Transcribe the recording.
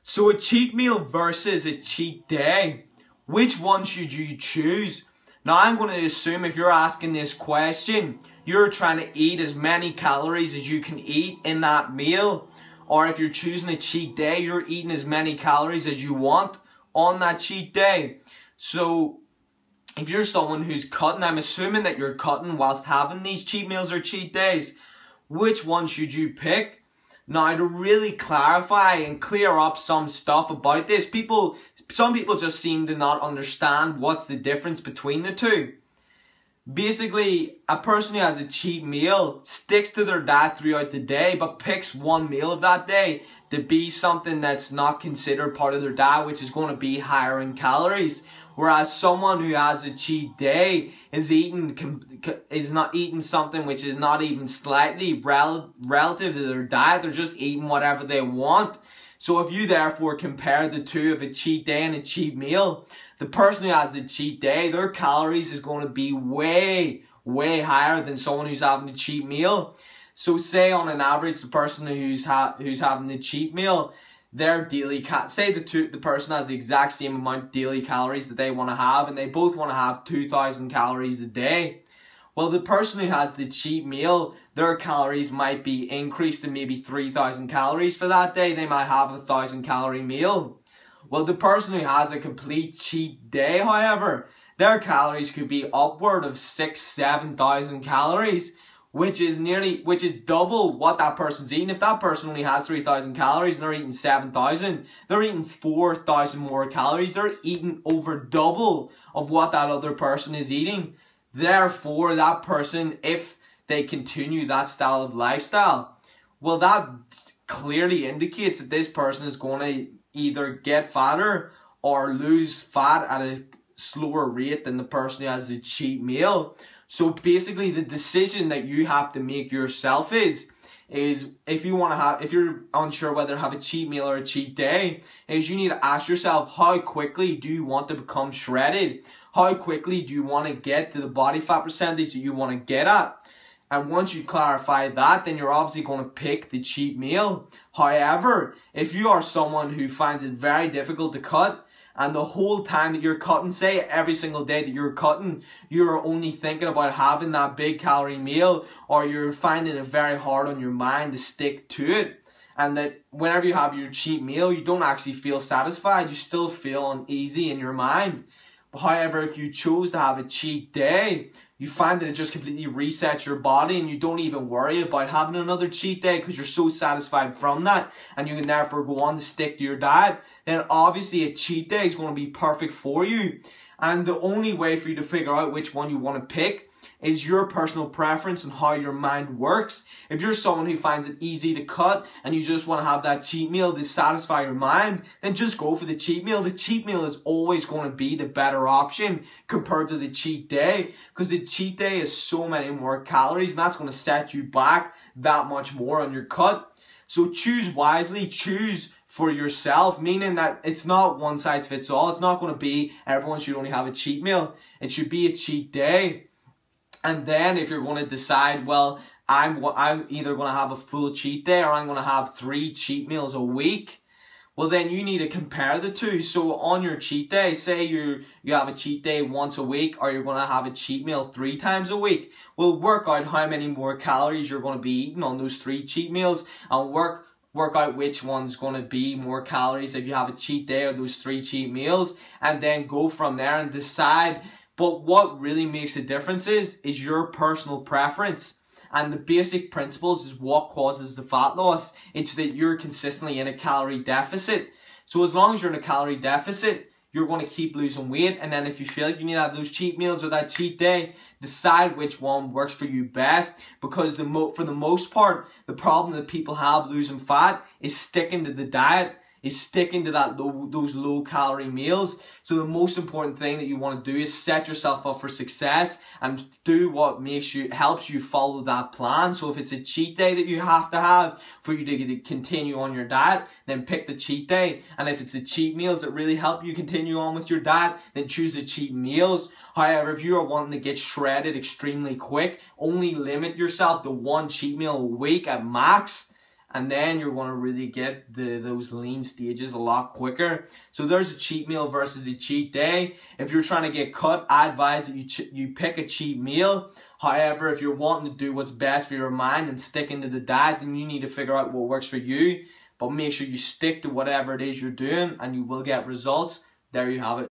So a cheat meal versus a cheat day, which one should you choose? Now I'm going to assume if you're asking this question, you're trying to eat as many calories as you can eat in that meal. Or if you're choosing a cheat day, you're eating as many calories as you want on that cheat day. So if you're someone who's cutting, I'm assuming that you're cutting whilst having these cheat meals or cheat days. Which one should you pick? Now, to really clarify and clear up some stuff about this, some people just seem to not understand what's the difference between the two. Basically, a person who has a cheat meal sticks to their diet throughout the day, but picks one meal of that day to be something that's not considered part of their diet, which is going to be higher in calories. Whereas someone who has a cheat day is not eating something which is not even slightly relative to their diet. They're just eating whatever they want. So if you therefore compare the two of a cheat day and a cheat meal, the person who has a cheat day, their calories is going to be way higher than someone who's having a cheat meal. So say on an average, the person who's having the cheat meal, their daily the person has the exact same amount of daily calories that they want to have, and they both want to have 2,000 calories a day. Well, the person who has the cheat meal, their calories might be increased to maybe 3,000 calories for that day. They might have a 1,000 calorie meal. Well, the person who has a complete cheat day, however, their calories could be upward of 6,000–7,000 calories, which is double what that person's eating. If that person only has 3,000 calories and they're eating 7,000, they're eating 4,000 more calories. They're eating over double of what that other person is eating. Therefore, that person, if they continue that style of lifestyle, well, that clearly indicates that this person is going to either get fatter or lose fat at a slower rate than the person who has a cheat meal. So basically, the decision that you have to make yourself is if you're unsure whether to have a cheat meal or a cheat day, is you need to ask yourself, how quickly do you want to become shredded? How quickly do you want to get to the body fat percentage that you want to get at? And once you clarify that, then you're obviously going to pick the cheat meal. However, if you are someone who finds it very difficult to cut, and the whole time that you're cutting, say every single day that you're cutting, you're only thinking about having that big calorie meal, or you're finding it very hard on your mind to stick to it, and that whenever you have your cheat meal, you don't actually feel satisfied, you still feel uneasy in your mind. But however, if you chose to have a cheat day, you find that it just completely resets your body, and you don't even worry about having another cheat day because you're so satisfied from that, and you can therefore go on to stick to your diet. Then obviously a cheat day is going to be perfect for you. And the only way for you to figure out which one you want to pick is your personal preference and how your mind works. If you're someone who finds it easy to cut and you just want to have that cheat meal to satisfy your mind, then just go for the cheat meal. The cheat meal is always going to be the better option compared to the cheat day, because the cheat day is so many more calories, and that's going to set you back that much more on your cut. So choose wisely, choose for yourself, meaning that it's not one size fits all. It's not going to be everyone should only have a cheat meal. It should be a cheat day. And then if you're going to decide, well, I'm either going to have a full cheat day or I'm going to have 3 cheat meals a week, well, then you need to compare the two. So on your cheat day, say you have a cheat day once a week, or you're going to have a cheat meal 3 times a week. Well, work out how many more calories you're going to be eating on those 3 cheat meals, and work out which one's going to be more calories if you have a cheat day or those 3 cheat meals, and then go from there and decide. But what really makes a difference is your personal preference. And the basic principles is what causes the fat loss. It's that you're consistently in a calorie deficit. So as long as you're in a calorie deficit, you're going to keep losing weight. And then if you feel like you need to have those cheat meals or that cheat day, decide which one works for you best. Because for the most part, the problem that people have losing fat is sticking to the diet, is sticking to those low calorie meals. So the most important thing that you want to do is set yourself up for success and do what helps you follow that plan. So if it's a cheat day that you have to have for you to continue on your diet, then pick the cheat day. And if it's the cheat meals that really help you continue on with your diet, then choose the cheat meals. However, if you are wanting to get shredded extremely quick, only limit yourself to 1 cheat meal a week at max. and then you're going to really get those lean stages a lot quicker. So there's a cheat meal versus a cheat day. If you're trying to get cut, I advise that you pick a cheat meal. However, if you're wanting to do what's best for your mind and stick into the diet, then you need to figure out what works for you. But make sure you stick to whatever it is you're doing and you will get results. There you have it.